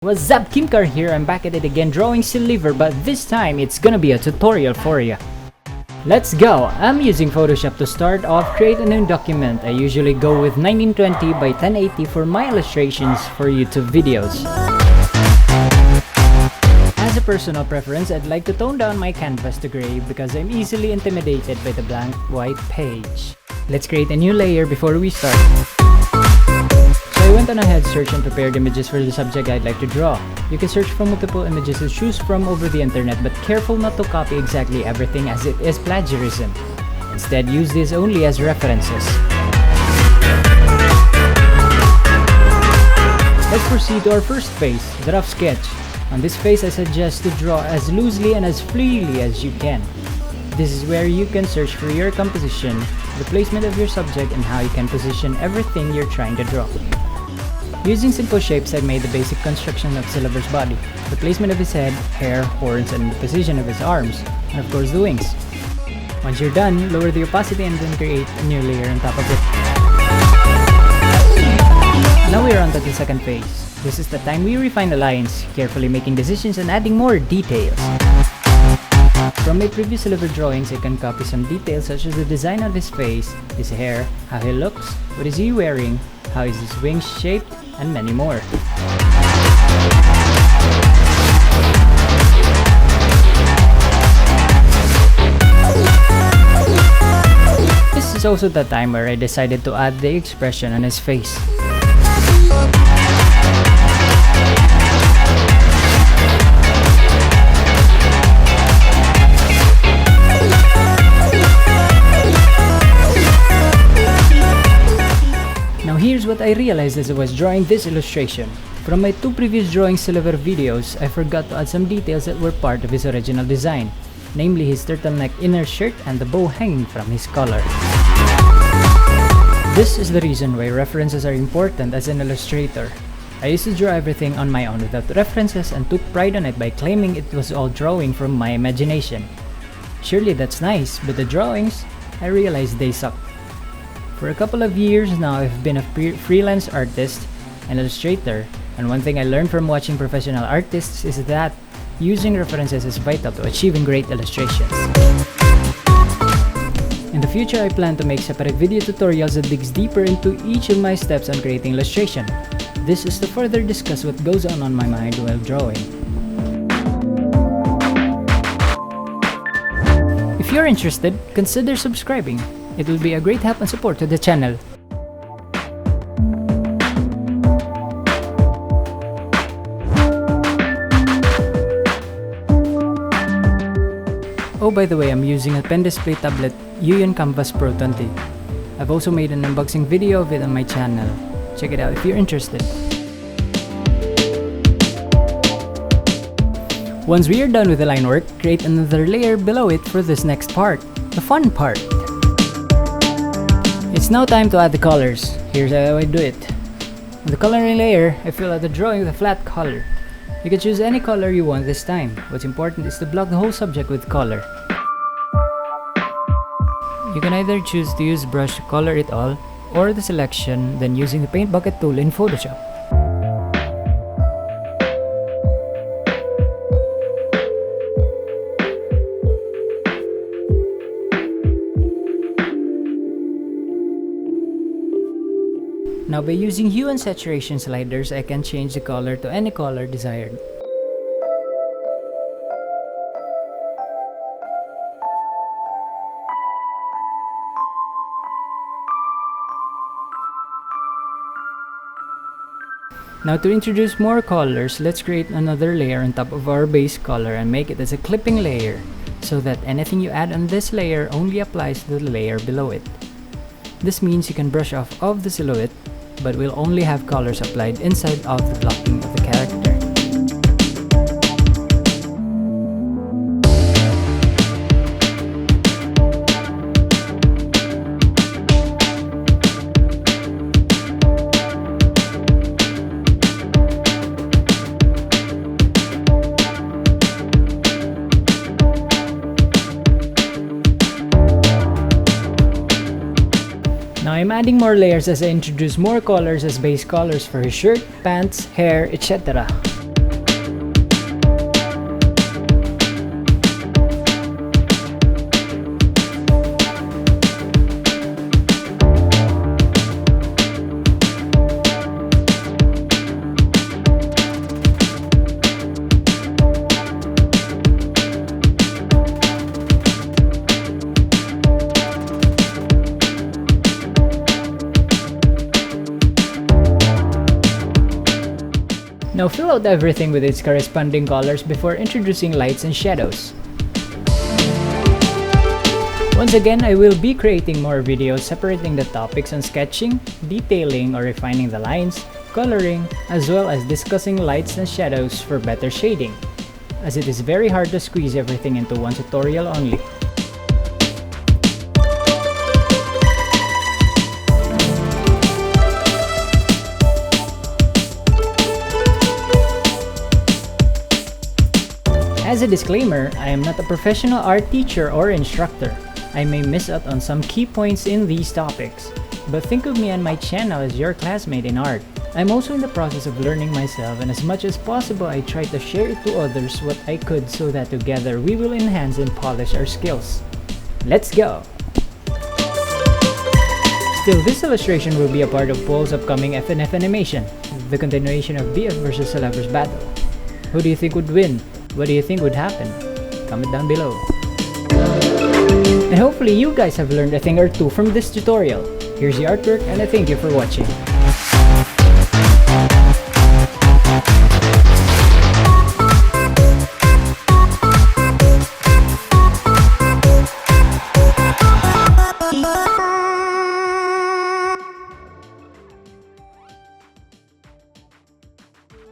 What's up, Kimkar here. I'm back at it again drawing Selever, but this time it's gonna be a tutorial for you. Let's go! I'm using Photoshop to start off, create a new document. I usually go with 1920 by 1080 for my illustrations for YouTube videos. As a personal preference, I'd like to tone down my canvas to gray because I'm easily intimidated by the blank white page. Let's create a new layer before we start. I went on a head search and prepared images for the subject I'd like to draw. You can search from multiple images to choose from over the internet, but careful not to copy exactly everything as it is plagiarism. Instead, use these only as references. Let's proceed to our first phase, the rough sketch. On this phase, I suggest to draw as loosely and as freely as you can. This is where you can search for your composition, the placement of your subject, and how you can position everything you're trying to draw. Using simple shapes, I made the basic construction of Selever's body, the placement of his head, hair, horns, and the position of his arms, and of course the wings. Once you're done, lower the opacity and then create a new layer on top of it. Now we're on to the second phase. This is the time we refine the lines, carefully making decisions and adding more details. From my previous Selever drawings, I can copy some details such as the design of his face, his hair, how he looks, what is he wearing, how is his wings shaped, and many more. This is also the time where I decided to add the expression on his face. Here's what I realized as I was drawing this illustration. From my two previous drawing Selever videos, I forgot to add some details that were part of his original design, namely his turtleneck inner shirt and the bow hanging from his collar. This is the reason why references are important as an illustrator. I used to draw everything on my own without references and took pride on it by claiming it was all drawing from my imagination. Surely that's nice, but the drawings, I realized they suck. For a couple of years now, I've been a freelance artist and illustrator, and one thing I learned from watching professional artists is that using references is vital to achieving great illustrations. In the future, I plan to make separate video tutorials that digs deeper into each of my steps on creating illustration. This is to further discuss what goes on my mind while drawing. If you're interested, consider subscribing. It will be a great help and support to the channel. Oh, by the way, I'm using a pen display tablet Yuyun Canvas Pro 20. I've also made an unboxing video of it on my channel. Check it out if you're interested. Once we are done with the line work, create another layer below it for this next part, the fun part. It's now time to add the colors. Here's how I do it. On the coloring layer, I fill out the drawing with a flat color. You can choose any color you want this time. What's important is to block the whole subject with color. You can either choose to use brush to color it all, or the selection, then using the paint bucket tool in Photoshop. Now by using hue and saturation sliders, I can change the color to any color desired. Now to introduce more colors, let's create another layer on top of our base color and make it as a clipping layer, so that anything you add on this layer only applies to the layer below it. This means you can brush off of the silhouette, but will only have colors applied inside of the blocking of the character. Now I'm adding more layers as I introduce more colors as base colors for his shirt, pants, hair, etc. call out everything with its corresponding colors before introducing lights and shadows. Once again, I will be creating more videos separating the topics on sketching, detailing or refining the lines, coloring, as well as discussing lights and shadows for better shading, as it is very hard to squeeze everything into one tutorial only. As a disclaimer, I am not a professional art teacher or instructor. I may miss out on some key points in these topics, but think of me and my channel as your classmate in art. I'm also in the process of learning myself, and as much as possible I try to share it to others what I could so that together we will enhance and polish our skills. Let's go! Still, this illustration will be a part of Paul's upcoming FNF animation, the continuation of BF vs Selever's battle. Who do you think would win? What do you think would happen? Comment down below. And hopefully you guys have learned a thing or two from this tutorial. Here's the artwork and I thank you for watching.